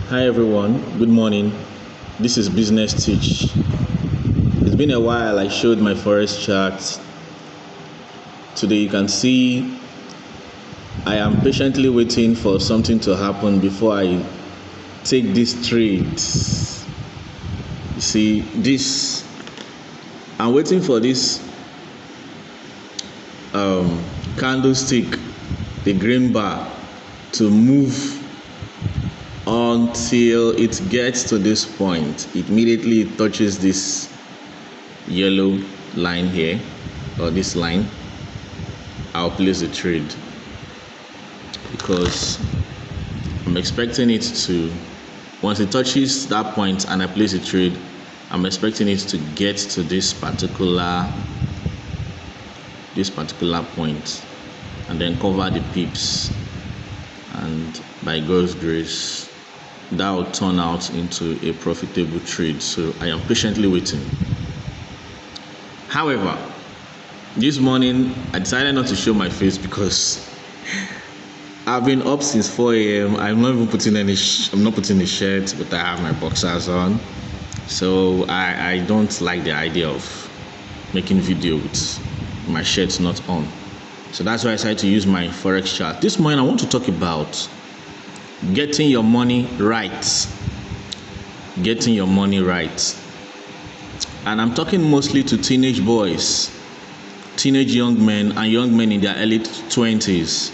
Hi everyone, good morning. This is Business Teach. It's been a while I showed my forex chart. Today you can see I am patiently waiting for something to happen before I take this trade. You see this, I'm waiting for this candlestick, the green bar, to move until it gets to this point. Immediately it touches this yellow line here, or this line, I'll place the trade, because I'm expecting it to, once it touches that point and I place a trade, I'm expecting it to get to this particular point and then cover the pips, and by God's grace that will turn out into a profitable trade. So I am patiently waiting. However, this morning I decided not to show my face because I've been up since 4 a.m. I'm not putting a shirt, but I have my boxers on. So I don't like the idea of making video with my shirt not on. So that's why I decided to use my forex chart. This morning I want to talk about getting your money right. Getting your money right. And I'm talking mostly to teenage boys, teenage young men, and young men in their early 20s.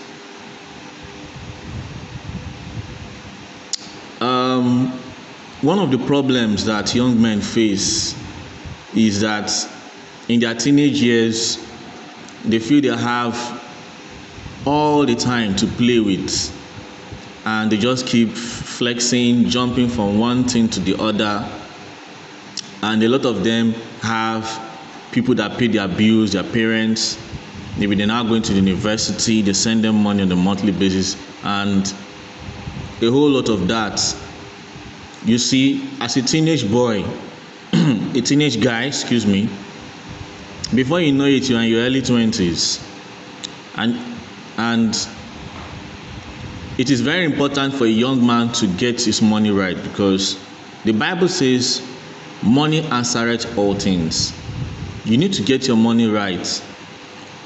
One of the problems that young men face is that in their teenage years, they feel they have all the time to play with, and they just keep flexing, jumping from one thing to the other. And a lot of them have people that pay their bills, their parents. Maybe they're now going to the university, they send them money on a monthly basis, and a whole lot of that. You see, as a teenage boy, a teenage guy, before you know it, you're in your early 20s. And it is very important for a young man to get his money right, because the Bible says, money answereth all things. You need to get your money right.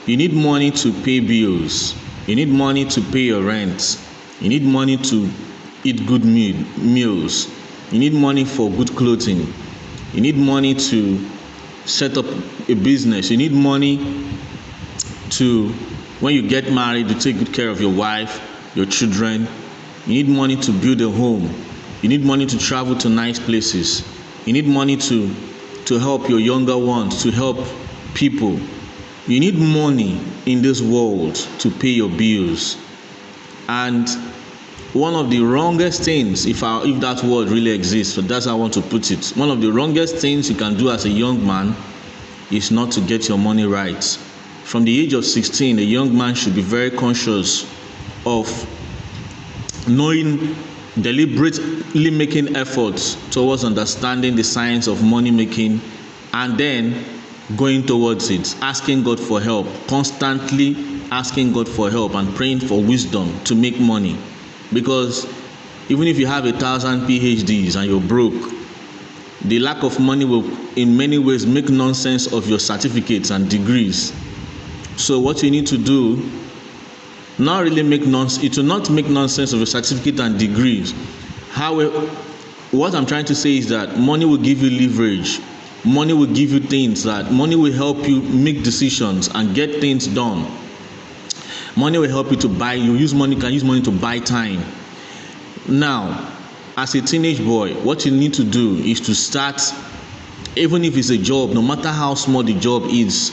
You need money to pay bills. You need money to pay your rent. You need money to eat good meals. You need money for good clothing. You need money to set up a business. You need money to, when you get married, to take good care of your wife, your children. You need money to build a home. You need money to travel to nice places. You need money to help your younger ones, to help people. You need money in this world to pay your bills. And one of the wrongest things, if that word really exists, but that's how I want to put it, one of the wrongest things you can do as a young man is not to get your money right. From the age of 16, a young man should be very conscious of knowing, deliberately making efforts towards understanding the science of money making, and then going towards it, asking God for help, constantly asking God for help and praying for wisdom to make money. Because even if you have 1,000 PhDs and you're broke, the lack of money will in many ways make nonsense of your certificates and degrees. So what you need to do, it will not make nonsense of your certificate and degrees. However, what I'm trying to say is that money will give you leverage. Money will give you things, that money will help you make decisions and get things done. Money will help you to buy. Can use money to buy time. Now, as a teenage boy, what you need to do is to start, even if it's a job, no matter how small the job is,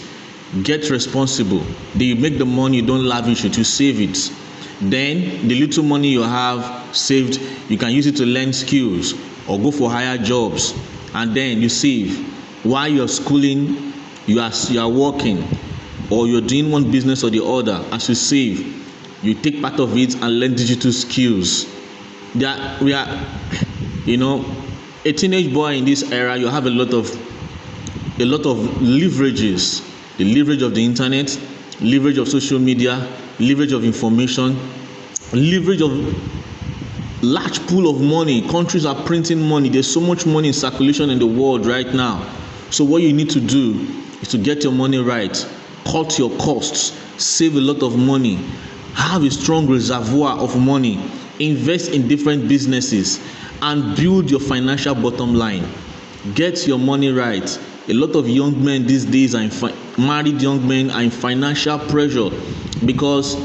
get responsible. You make the money, you don't lavish it, you save it. Then the little money you have saved, you can use it to learn skills or go for higher jobs, and then you save. While you're schooling, you are working, or you're doing one business or the other. As you save, you take part of it and learn digital skills. A teenage boy in this era, you have a lot of leverages. The leverage of the internet, leverage of social media, leverage of information, leverage of large pool of money. Countries are printing money. There's so much money in circulation in the world right now. So what you need to do is to get your money right, cut your costs, save a lot of money, have a strong reservoir of money, invest in different businesses, and build your financial bottom line. Get your money right. A lot of young men these days married young men are in financial pressure because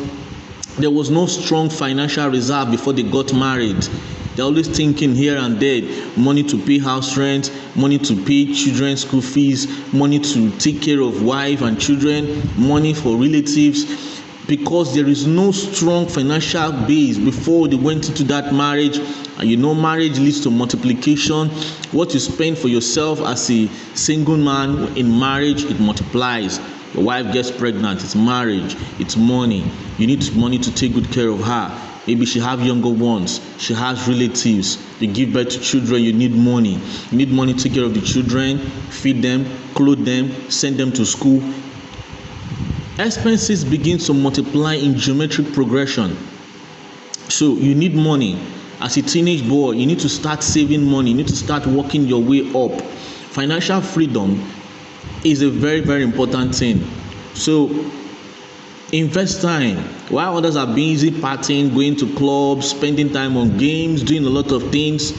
there was no strong financial reserve before they got married. They're always thinking here and there, money to pay house rent, money to pay children's school fees, money to take care of wife and children, money for relatives, because there is no strong financial base before they went into that marriage. And marriage leads to multiplication. What you spend for yourself as a single man in marriage, it multiplies. Your wife gets pregnant, it's marriage, it's money. You need money to take good care of her. Maybe she have younger ones, she has relatives, you give birth to children, you need money. You need money to take care of the children, feed them, clothe them, send them to school. Expenses begin to multiply in geometric progression. So you need money. As a teenage boy, you need to start saving money. You need to start working your way up. Financial freedom is a very, very important thing. So invest time. While others are busy partying, going to clubs, spending time on games, doing a lot of things,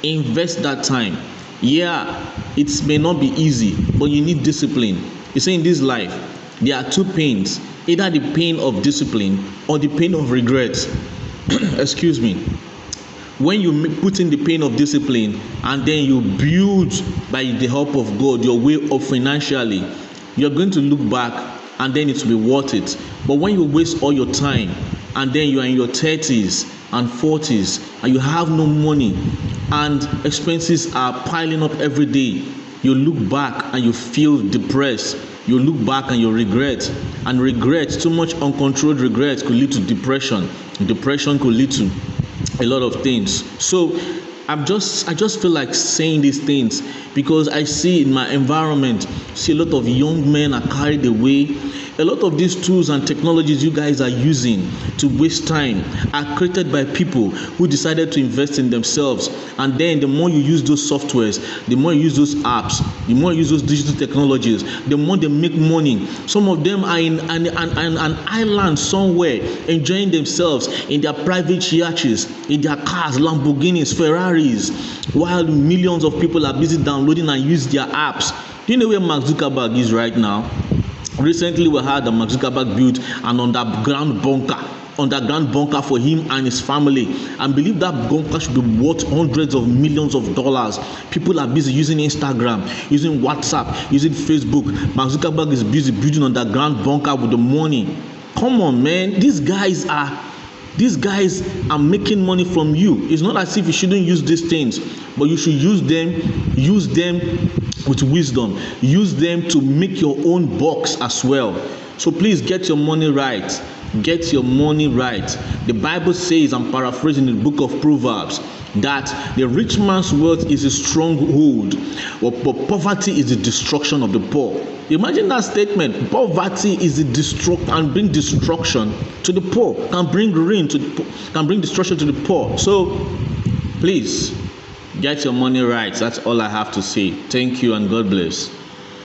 invest that time. Yeah, it may not be easy, but you need discipline. You see, in this life, there are two pains, either the pain of discipline or the pain of regret. Excuse me. When you put in the pain of discipline and then you build by the help of God your way up financially, you're going to look back and then it will be worth it. But when you waste all your time and then you are in your 30s and 40s and you have no money and expenses are piling up every day, you look back and you feel depressed. You look back and you regret. And regret, too much uncontrolled regret could lead to depression. Depression could lead to a lot of things. So I just feel like saying these things because I see in my environment, see a lot of young men are carried away. A lot of these tools and technologies you guys are using to waste time are created by people who decided to invest in themselves. And then the more you use those softwares, the more you use those apps, the more you use those digital technologies, the more they make money. Some of them are in an island somewhere enjoying themselves in their private yachts, in their cars, Lamborghinis, Ferraris, while millions of people are busy downloading and use their apps. Do you know where Mark Zuckerberg is right now? Recently, we heard that Mark Zuckerberg built an underground bunker for him and his family. And believe that bunker should be worth hundreds of millions of dollars. People are busy using Instagram, using WhatsApp, using Facebook. Mark Zuckerberg is busy building an underground bunker with the money. Come on, man. These guys are making money from you. It's not as if you shouldn't use these things, but you should use them with wisdom. Use them to make your own bucks as well. So please get your money right. Get your money right. The Bible says, I'm paraphrasing the book of Proverbs, that the rich man's wealth is a stronghold, but poverty is the destruction of the poor. Imagine that statement. Poverty is can bring destruction to the poor, can bring ruin to the poor, can bring destruction to the poor. So please get your money right. That's all I have to say. Thank you and God bless.